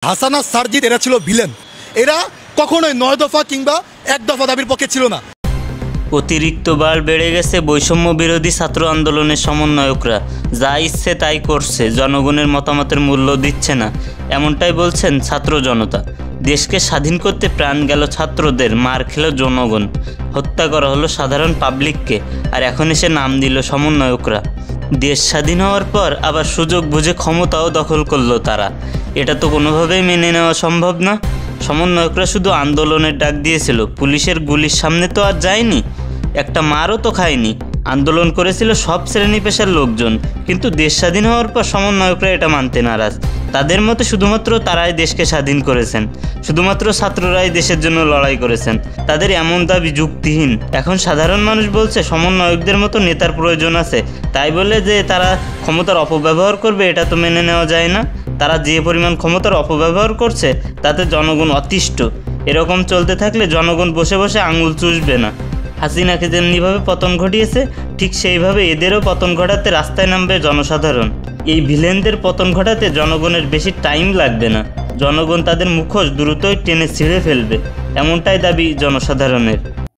হাসান আর সারজিৎ এরা ছিল ভিলেন। এরা কখনোই 9 দফা কিংবা 1 দফা দাবির পক্ষে ছিল না। অতিরিক্ত বার বেড়ে গেছে বৈষম্য বিরোধী ছাত্র আন্দোলনের সমন্বয়করা, যা ইচ্ছে তাই করছে, জনগণের মতামতের মূল্য দিচ্ছে না, এমনটাই বলছেন ছাত্র জনতা। দেশকে স্বাধীন করতে প্রাণ গেল ছাত্রদের, মার খেল জনগণ, হত্যা করা হলো সাধারণ পাবলিককে, আর এখন এসে নাম দিল সমন্বয়করা। দেশ স্বাধীন হওয়ার পর আবার সুযোগ বুঝে ক্ষমতাও দখল করলো তারা। এটা তো কোনোভাবেই মেনে নেওয়া সম্ভব না। সমন্বয়করা শুধু আন্দোলনের ডাক দিয়েছিল, পুলিশের গুলির সামনে তো আর যায়নি, একটা মারও তো খায়নি। আন্দোলন করেছিল সব শ্রেণী পেশার লোকজন, কিন্তু দেশ স্বাধীন হওয়ার পর সমন্বয়করা এটা মানতে নারাজ। তাদের মতে শুধুমাত্র তারাই দেশকে স্বাধীন করেছেন, শুধুমাত্র ছাত্ররাই দেশের জন্য লড়াই করেছেন। তাদের এমন দাবি যুক্তিহীন। এখন সাধারণ মানুষ বলছে সমন্বয়কদের মতো নেতার প্রয়োজন আছে, তাই বলে যে তারা ক্ষমতার অপব্যবহার করবে এটা তো মেনে নেওয়া যায় না। তারা যে পরিমাণ ক্ষমতার অপব্যবহার করছে তাতে জনগণ অতিষ্ঠ। এরকম চলতে থাকলে জনগণ বসে বসে আঙুল চুষবে না। হাসিনাকে যেমনিভাবে পতন ঘটিয়েছে, ঠিক সেইভাবে এদেরও পতন ঘটাতে রাস্তায় নামবে জনসাধারণ। এই ভিলেনদের পতন ঘটাতে জনগণের বেশি টাইম লাগবে না। জনগণ তাদের মুখোশ দ্রুতই টেনে ছিঁড়ে ফেলবে, এমনটাই দাবি জনসাধারণের।